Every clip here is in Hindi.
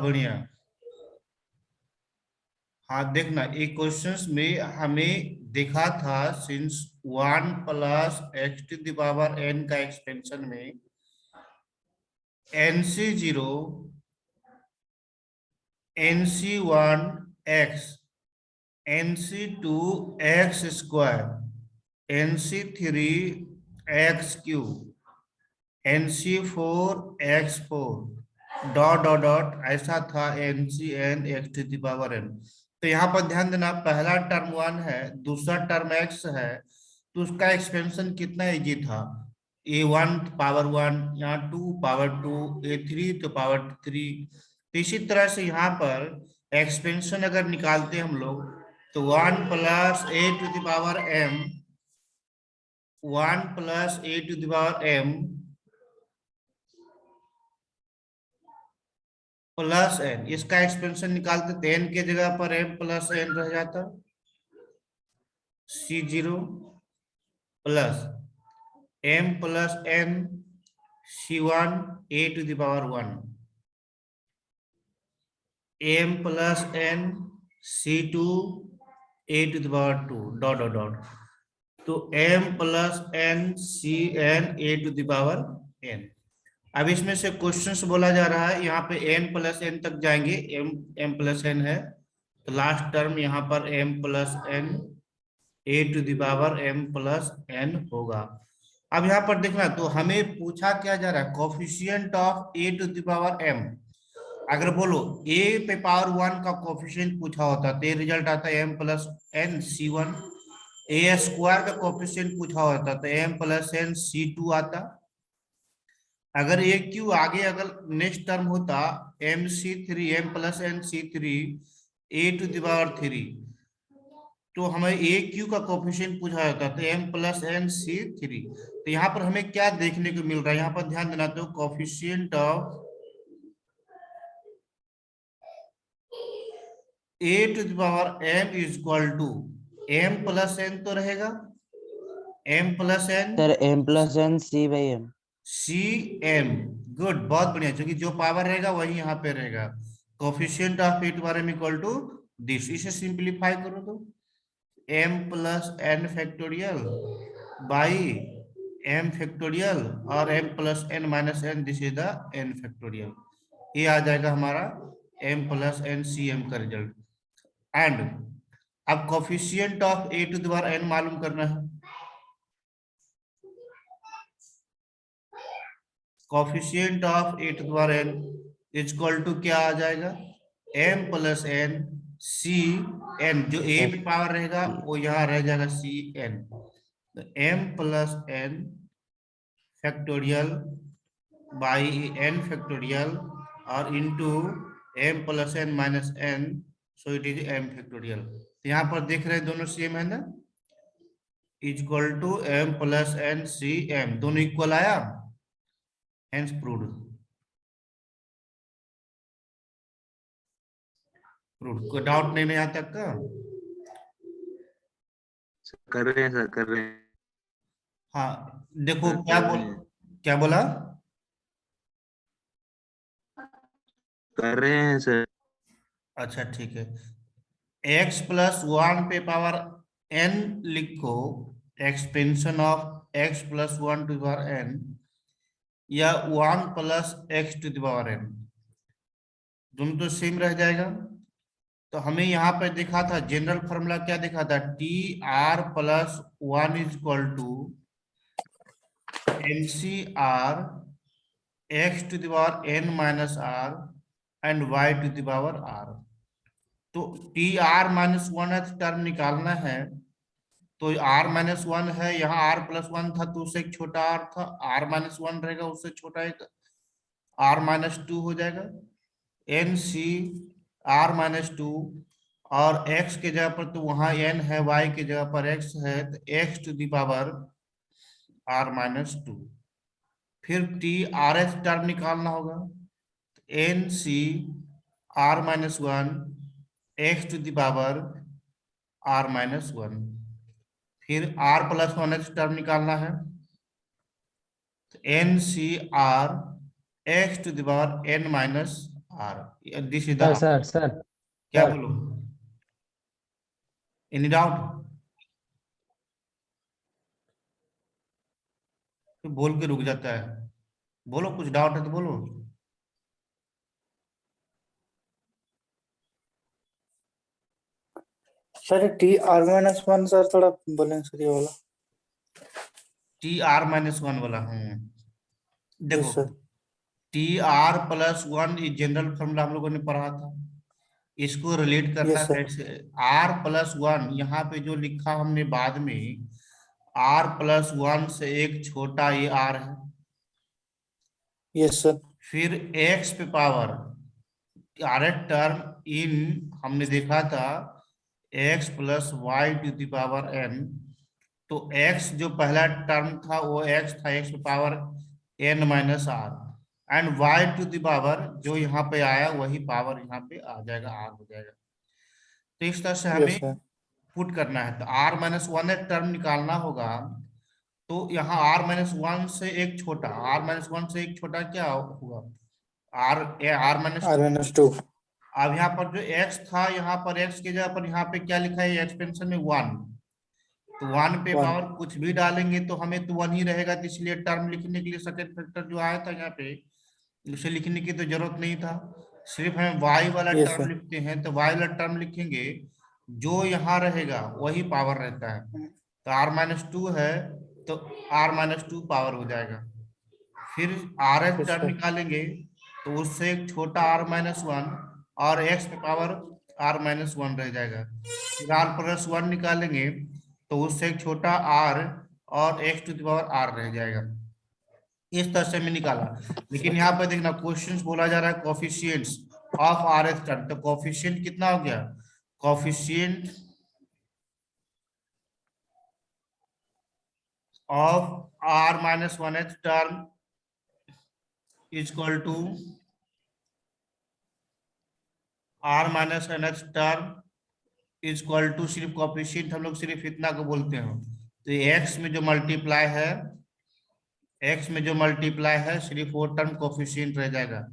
बढ़िया। हाँ देखना, एक क्वेश्चंस में हमें देखा था since 1 plus X to the power N का एक्सपेंशन में NC0 NC1 x NC2 x square NC3 x cube NC4 x4 dot dot dot ऐसा था NCn x to the power n। तो यहाँ पर ध्यान देना, पहला टर्म 1 है, दूसरा टर्म x है, तो उसका एक्सपेंशन कितना इजी था, A1 पावर 1, यहाँ 2 पावर 2, A3 तो पावर 3। तो इसी तरह से यहाँ पर एक्सपेंशन अगर निकालते हम लोग तो 1 plus a to the power m, 1 plus a to the power m plus n, इसका एक्सपेंशन निकालते तो n के जगह पर m प्लस n रह जाता, C0 plus m plus n C1 a to the power 1, m plus n C2 a to the power 2 dot dot dot. तो m plus n Cn a to the power n। अब इसमें से क्वेश्चंस बोला जा रहा है, यहाँ पे n प्लस n तक जाएंगे, m प्लस n है, तो लास्ट टर्म यहाँ पर m plus n a to the power m plus n होगा। अब यहाँ पर देखना, तो हमें पूछा क्या जा रहा है, coefficient of a to the power m। अगर बोलो a पे पावर 1 का कोफिशिएंट पूछा होता तो ये रिजल्ट आता m plus n C1, a square का कोफिशिएंट पूछा होता तो m प्लस n C2 आता। अगर ए क्यू आगे अगर नेक्स्ट टर्म होता MC3 m plus n C3 a to the power 3, तो हमें ए क्यू का कोफिशिएंट पूछा जाता तो m प्लस n C3। तो यहाँ पर हमें क्या देखने को मिल रहा है, यहाँ पर ध्यान देना, तो coefficient of a to the power m is equal to m plus n तो रहेगा, m plus n sir m plus n C/m। CM, good, बहुत बढ़िया, क्योंकि जो पावर रहेगा वही यहाँ पे रहेगा। Coefficient of a to equal to this, इसे सिंप्लीफाई करो तो m plus n factorial by m factorial और m plus n minus n, this is the n factorial. ये आ जाएगा हमारा m प्लस n CM का रिजल्ट। एंड अब coefficient of a to the power n मालूम करना है, coefficient of a to the power n is equal to क्या आ जाएगा, m प्लस n CN, जो a पे पावर रहेगा वो यहाँ रह जाएगा CN, तो m plus n factorial by n factorial और into m plus n minus n, so it is m factorial. यहाँ पर देख रहे हैं दोनों सेम है ना, is equal to m plus n CM, दोनों इक्वल आया, hence proved। कोई डाउट नहीं यहाँ तक का? कर रहे हैं सर, कर रहे हैं। हाँ देखो सर, क्या बोला, कर रहे हैं सर। अच्छा ठीक है, x प्लस 1 पे पावर n लिखो, expansion of x plus 1 to power n, या 1 plus x to power n, दोनों तो सेम रह जाएगा। तो हमें यहाँ पे देखा था जनरल फॉर्मूला, क्या देखा था, TR plus 1 is equal to NCR x to the power n minus r and y to the power r। तो TR माइनस 1 टर्म निकालना है, तो r माइनस 1 है, यहाँ r प्लस 1 था तो उससे एक छोटा r था, r माइनस 1 रहेगा उससे छोटा एक r माइनस 2 हो जाएगा, NC r माइनस 2, और x के जगह पर तो वहां n है, y के जगह पर x है, तो x to the power r minus 2। फिर TRS टर्म निकालना होगा, NC r minus 1 x to the power r minus 1। फिर r प्लस 1 टर्म निकालना है, तो NCR x to the power n minus r, this is the sir क्या सर। बोलो, एनी डाउट? तो बोल के रुक जाता है, बोलो कुछ डाउट है तो बोलो। Sir T R minus one sir थोड़ा बोलेंगे सर ये वाला। टी आर माइनस वन वाला देखो, yes sir. T R plus one general formula हम लोगों ने पढ़ा था, इसको रिलेट करना यस सर। कैसे, आर प्लस वन यहाँ पे जो लिखा हमने बाद में, आर प्लस वन से एक छोटा ये आर है, यस सर। फिर एक्स पे पावर डायरेक्ट टर्म इन हमने देखा था x plus y to the power n, तो x जो पहला टर्म था वो x था, x पे power n minus r, and y to the power जो यहाँ पे आया वही पावर यहाँ पे आ जाएगा, r हो जाएगा। तो इस तरह से यस हमें सर। पुट करना है, तो r माइनस वन एक टर्म निकालना होगा, तो यहाँ r माइनस वन से एक छोटा, r माइनस वन से एक छोटा क्या होगा, r minus r minus two. अब यहाँ पर जो x था, यहाँ पर x की जगह पर यहाँ पे क्या लिखा है एक्सपेंशन में वन, तो वन पे वन। पावर कुछ भी डालेंगे तो हमें तो वन ही रहेगा, तो इसलिए टर्म लिखने के लिए सेकंड फैक्टर जो आया था यहाँ पे उसे लिखने की तो जरूरत नहीं था, सिर्फ हम y वाला Yes, टर्म sir. लिखते हैं, तो y वाला टर्म लिखेंगे जो यहाँ रहेगा वही पावर रहता है, तो r माइनस टू है तो r माइनस टू पावर हो जाएगा, फिर आर Yes, टर्म sir. निकालेंगे तो उससे एक छोटा r माइनस वन और x पे पावर r माइनस वन रह जाएगा, फिर r प्लस वन निकालेंगे तो उससे एक छोटा r और x to the power r रह जाएगा। इस तरह से मैं निकाला, लेकिन यहाँ पे देखना क्वेश्चंस बोला जा रहा है coefficients of r s term, तो कोफिशिएंट कितना हो गया, coefficient of r minus one th term is equal to r minus n th term is equal to, सिर्फ कोफिशिएंट हम लोग सिर्फ इतना को बोलते हैं, तो एक्स में जो मल्टीप्लाई है, एक्स में जो मल्टीप्लाई है सिर्फ वो टर्म कोफिशिएंट रह जाएगा,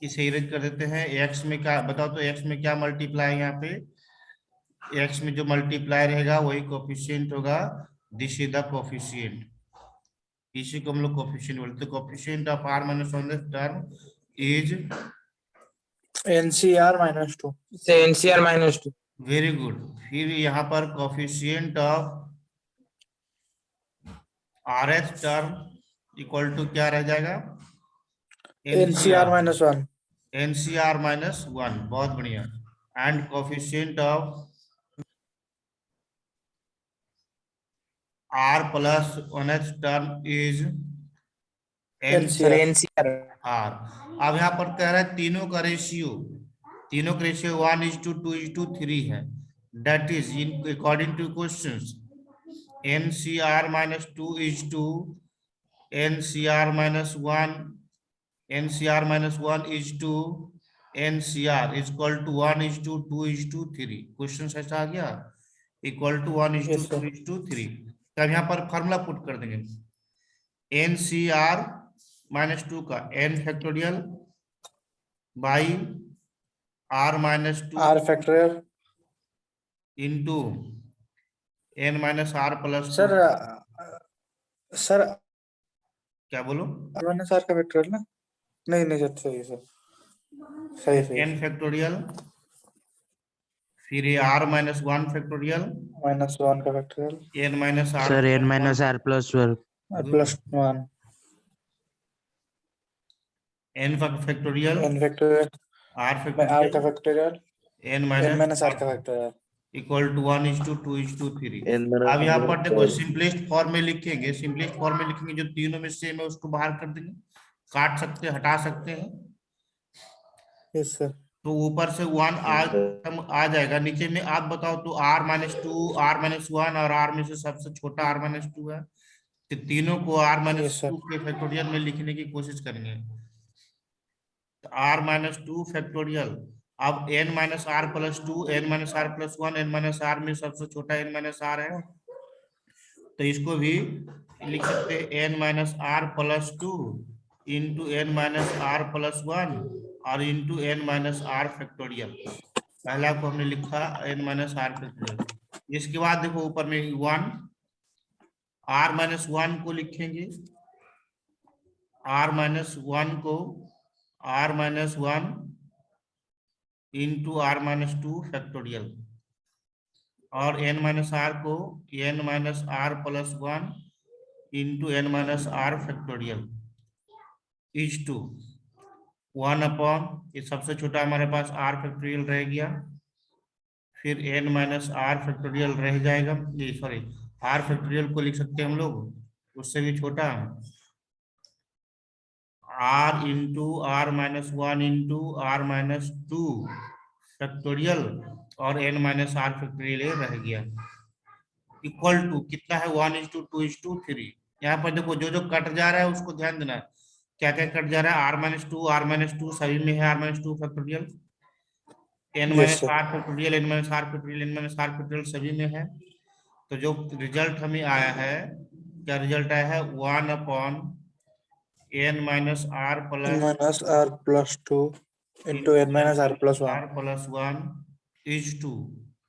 इसे इरेज कर देते हैं। एक्स में क्या बताओ, तो एक्स में क्या मल्टीप्लाई है, यहाँ पे एक्स में जो मल्टीप्लाई रहेगा वही कोफिशिएंट होगा, दिस इज द कोफिशिएंट, इसी को हम लोग कोफिशिएंट बोलते हैं। Coefficient of r minus one term is NCR minus two. NCR minus two. Very good, फिर यहाँ पर coefficient of r s term equal to क्या रह जाएगा, NCR minus one. NCR minus one, बहुत बढ़िया, and coefficient of r plus one th term is NCR. R. अब यहाँ पर कह रहा है तीनों का रेशियो 1:2:3 है, that is in according to questions NCR minus two is to NCR minus one, NCR minus one is to NCR is equal to 1:2:3, question ऐसा आ गया, इक्वल टू 1:2:3, तब यहाँ पर फॉर्मूला पुट कर देंगे, एनसीआर माइनस टू का n factorial by r minus two r factorial into n minus r plus sir. Sir क्या बोलो, आर माइनस आर का फैक्टोरियल ना? नहीं नहीं सर, सही है सर, सही सही। एन फैक्टोरियल, फिर ये r minus one factorial, minus one का फैक्टोरियल एन माइनस आर सर n minus r plus 12. और plus one. N factorial, n factorial r r का factorial, factorial n n minus minus r का factorial equal to 1:2:3। n minus अब यहाँ पर r देखो plus सिंपलेस्ट फॉर्म में लिखेंगे, सिंपलेस्ट फॉर्म में लिखेंगे, जो तीनों में सेम है उसको बाहर कर देंगे, काट सकते हैं, हटा सकते हैं, यस सर। तो ऊपर से वन आ जाएगा, नीचे में आप बताओ तो r minus two, r minus one और आर में से सबसे छोटा आर माइनस टू है, तो तीनों को r minus Yes, sir. Two के फैक्टोरियल में लिखने की कोशिश करेंगे, तो आर माइनस टू फैक्टोरियल, अब n minus r plus two, n minus r plus one, n minus r में सबसे छोटा एन माइनस आर है, तो इसको भी लिख सकते हैं n minus r plus two into n minus r plus one और into n minus r factorial. पहला को हमने लिखा एन माइनस आर फैक्टोरियल। इसके बाद देखो ऊपर में 1 आर माइनस 1 को लिखेंगे, आर माइनस 1 को r minus 1 into r minus 2 factorial, और एन माइनस आर को n minus r plus 1 into n minus r factorial is to 1 upon, ये सबसे छोटा हमारे पास आर फैक्टोरियल रह गया, फिर एन माइनस आर फैक्टोरियल रह जाएगा, ये सॉरी आर फैक्टोरियल को लिख सकते हैं हम लोग उससे भी छोटा, r into r minus 1 into r minus 2 factorial, और एन माइनस आर फैक्टोरियल रह गया, इक्वल टू कितना है 1:2:3। यहाँ पर देखो जो जो कट जा रहा है उसको ध्यान देना, क्या क्या कट जा रहा है, आर माइनस टू सभी में है, r minus 2 factorial, n Yes, minus sir. R factorial, n minus r factorial, n minus r factorial सभी में है। तो जो रिजल्ट हमें आया है, क्या रिजल्ट आया है, 1 upon n minus r N plus minus R plus 2 into N minus R plus 1. R plus 1 is to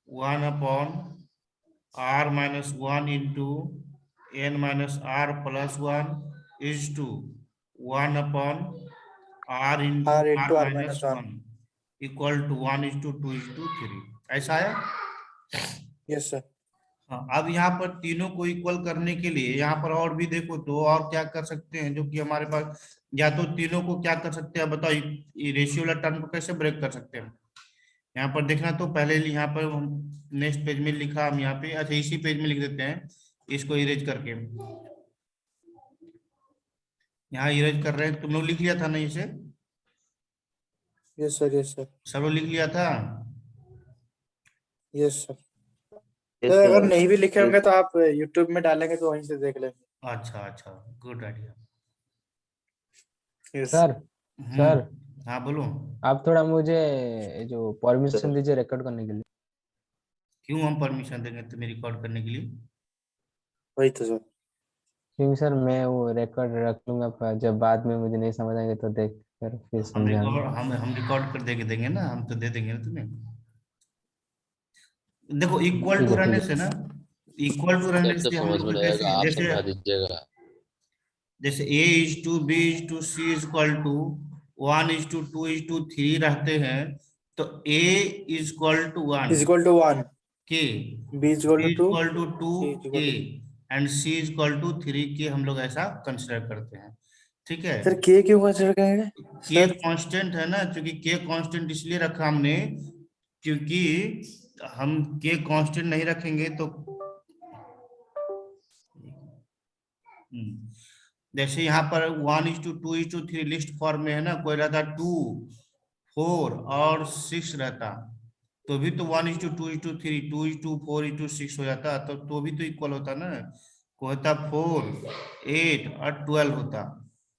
1 upon r minus 1 into n minus r plus 1 is to 1 upon r into R into r R minus minus 1. 1 equal to 1:2:3। ऐसा है। Yes, sir. हाँ, अब यहाँ पर तीनों को इक्वल करने के लिए यहाँ पर और भी देखो तो और क्या कर सकते हैं, जो कि हमारे पास, या तो तीनों को क्या कर सकते हैं बताओ, रेशियो वाला टर्म को कैसे ब्रेक कर सकते हैं। यहाँ पर देखना, तो पहले यहाँ पर हम नेक्स्ट पेज में लिखा, हम यहाँ पे अच्छा इसी पेज में लिख देते हैं, इसको इरेज करके यहाँ इरेज कर रहे हैं। तुम लोग लिख लिया था ना इसे, Yes, sir. Yes, sir. सब लोग लिख लिया था। Yes, sir. Yes, तो अगर sir. नहीं भी लिखे होंगे तो आप YouTube में डालेंगे तो वहीं से देख लेंगे। अच्छा अच्छा, good idea. Yes. Sir sir हाँ बोलो। आप थोड़ा मुझे जो परमिशन दीजिए रिकॉर्ड करने के लिए। क्यों हम परमिशन देंगे तुम्हें रिकॉर्ड करने के लिए? वही तो सर। क्योंकि सर मैं वो रिकॉर्ड रख लूंगा, पर जब बाद में मुझे नहीं समझ आएंगे तो देख कर फिर समझाना। हम रिकॉर्ड कर देंगे ना, हम तो दे देंगे ना तुम्हें। देखो इक्वल ठीक टू है ठीक रहने है। से ना, इक्वल टू रहने से हम लोग कैसे, आप जैसे समझा दीजिएगा। जैसे a is to b is to c is equal to 1:2:3 रहते हैं, तो a is equal to 1 Is equal to 1. k, B is equal b to is 2. Equal to 2 C is equal k to. And c is equal to 3 k, हम लोग ऐसा कंसिडर करते हैं। ठीक है, सर K क्यों कंसीडर करेंगे? के सर कांस्टेंट है ना, क्योंकि के कांस्टेंट इसलिए रखा हमने, क्योंकि हम के कांस्टेंट नहीं रखेंगे तो जैसे यहाँ पर 1:2:3 लिस्ट फॉर्म में है ना, कोई रहता 2, 4 और 6 रहता, तो भी तो 1:2:3 2:4:6 हो जाता, तो भी तो इक्वल होता ना, कोई होता 4, 8 और 12 होता,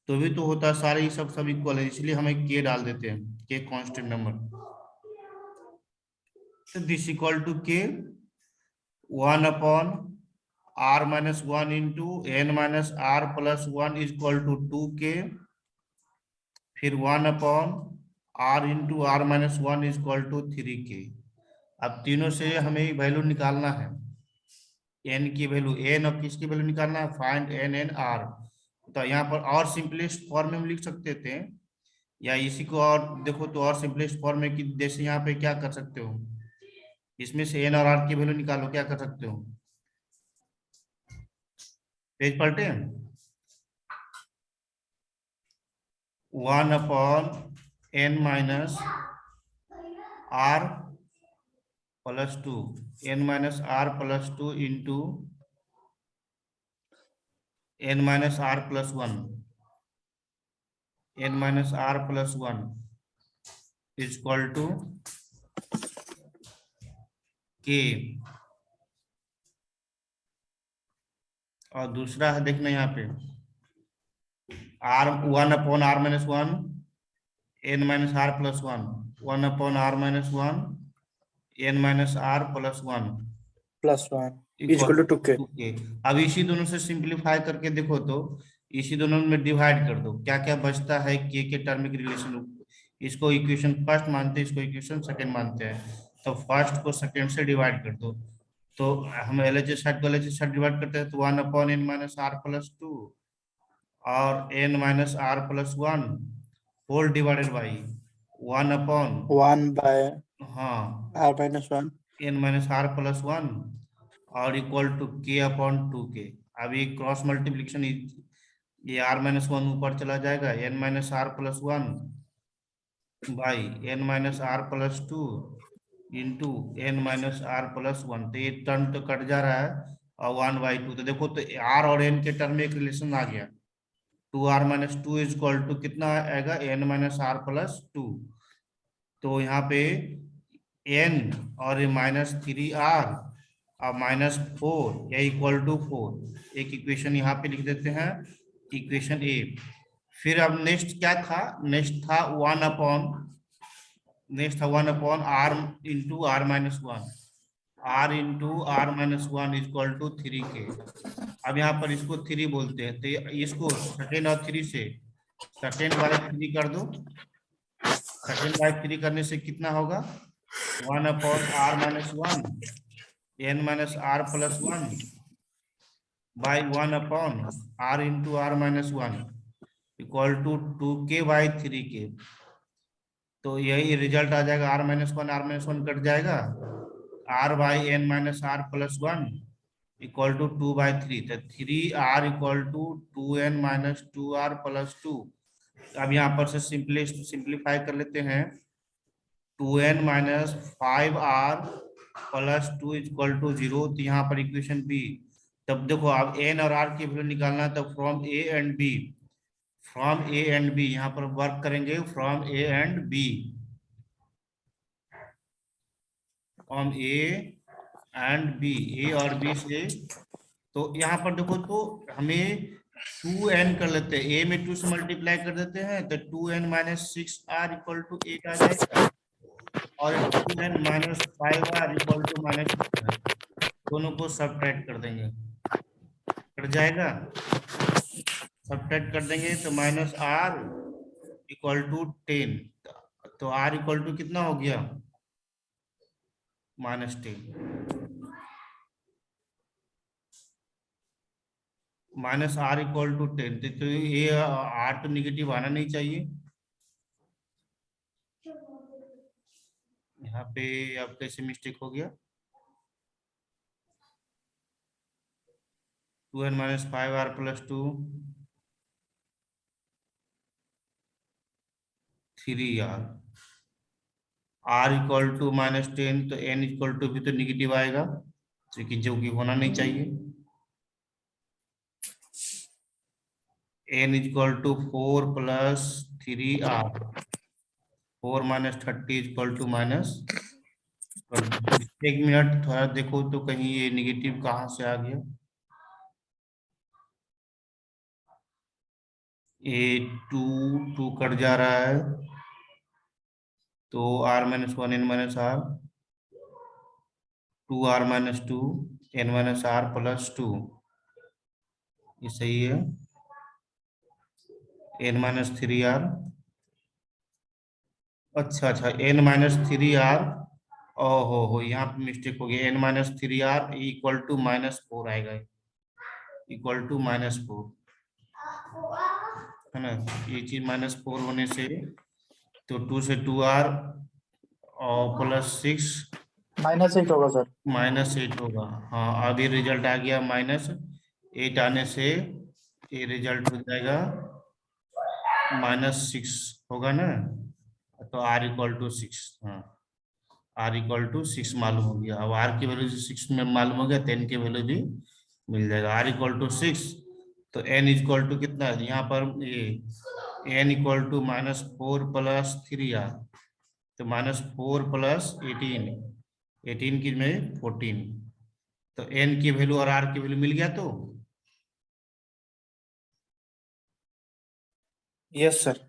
तो भी तो होता, सारे ये सब इक्वल है, इसलिए हमें के डाल देते हैं, के कांस्टेंट नंबर। तो this equal to k 1 upon r minus 1 into n minus r plus 1 is equal to 2k, फिर 1 upon r into r minus 1 is equal to 3k। अब तीनों से हमें वैल्यू निकालना है, n की वैल्यू, n और किसकी वैल्यू निकालना है, फाइंड n एंड r। तो यहाँ पर और सिंपलेस्ट फॉर्म में हम लिख सकते थे, या इसी को और देखो तो और सिंपलेस्ट फॉर्म में कि जैसे यहाँ पे क्या कर सकते हो, इसमें से n और r की वैल्यू निकालो, क्या कर सकते हो, पेज पलटे, 1 upon n minus r plus 2, n minus r plus 2 into n minus r plus 1, n minus r plus 1 is equal to k। और दूसरा है देखना यहाँ पे, r 1 upon r minus 1 n minus r plus 1, 1 upon r minus 1 n minus r plus 1 plus 1 is equal to 2k। अब इसी दोनों से सिंप्लीफाई करके देखो तो इसी दोनों में डिवाइड कर दो, क्या क्या बचता है के टर्म के रिलेशन, इसको इक्वेशन फर्स्ट मानते हैं, इसको इक्वेशन सेकंड मानते हैं। तो फर्स्ट को सेकंड से डिवाइड कर दो। तो हम LHS को LHS डिवाइड करते हैं तो 1/n-r+2 और n-r+1 whole divided by 1/, 1/r हाँ, -1 n-r+1 और इक्वल टू k/2k। अभी क्रॉस मल्टीप्लिकेशन, ये r-1 ऊपर चला जाएगा, n-r+1 by n-r+2 into n-r+1। तो ये टर्म तो कट जा रहा है और 1/2। तो देखो तो r और n के टर्म में एक रिलेशन आ गया। 2r-2 इज इक्वल टू कितना आएगा, n-r+2। तो यहाँ पे n और -3r और -4 या इक्वल टू 4, एक इक्वेशन यहाँ पे लिख देते हैं, इक्वेशन ए। फिर अब नेक्स्ट क्या था, नेक्स्ट था 1/r into r-1, r into r-1 equal to 3k। अब यहाँ पर इसको 3 बोलते हैं, तो इसको सेकेंड और 3 से सेकेंड बाय 3 कर दो। सेकेंड बाय 3 करने से कितना होगा, 1/r-1 n-r+1 by 1/r into r-1 equal to 2k/3k। तो यही रिजल्ट आ जाएगा, r-1 कट जाएगा, r by n-r+1 equal to 2/3। तो 3r इक्वल टू 2n-2r+2। अब यहाँ पर से सिंप्लीफाई कर लेते हैं, 2n-5r+2 इक्वल टू 0। तो यहाँ पर इक्वेशन बी। तब देखो अब n और r की वैल्यू निकालना है, तो फ्रॉम ए एंड बी यहाँ पर वर्क करेंगे, from A and B, from A और बी से। तो यहाँ पर देखो तो हमें 2n कर लेते हैं, a में 2 से मल्टीप्लाई कर देते हैं, तो 2n-6r इक्वल टू 8 आ जाएगा, और 2n-5r इक्वल टू -6। दोनों को सब्ट्रैक्ट कर देंगे, कट जाएगा, सब्ट्रैक्ट कर देंगे तो -r इक्वल टू 10। तो r इक्वल टू कितना हो गया, -10। -r equal to 10। तो ये r तो निगेटिव आना नहीं चाहिए। यहाँ पे अब कैसे मिस्टेक हो गया, 2n-5r+2 3r, r equal to -10। तो n इक्वल टू भी तो निगेटिव आएगा, जो कि होना नहीं चाहिए। n equal to 4 + 3r, 4 - 30 equal to -20। एक मिनट थोड़ा देखो तो कहीं ये निगेटिव कहाँ से आ गया, ये 2 कट जा रहा है, तो r-1 n-r, 2r-2 n-r+2, ये सही है, n-3r, अच्छा n-3r, हो यहाँ पे मिस्टेक हो गया, n-3r इक्वल टू -4 आएगा, इक्वल टू -4 है ना। ये चीज -4 होने से तो 2 से 2r और +6 -8 होगा सर। -8 होगा। हाँ, अब ये रिजल्ट आ गया, -8 आने से ये रिजल्ट हो जाएगा -6 होगा ना। तो r इक्वल टू 6, हाँ, r इक्वल टू 6 मालूम हो गया। अब r की वैल्यू 6 में मालूम हो गया, तो n की वैल्यू भी मिल जाएगा, r इक्वल टू 6। तो n इक्वल टू कितना है यहाँ पर, ये n इक्वल टू -4 + 3r, तो -4 + 18 की में 14। तो n की वैल्यू और r की वैल्यू मिल गया। तो यस सर।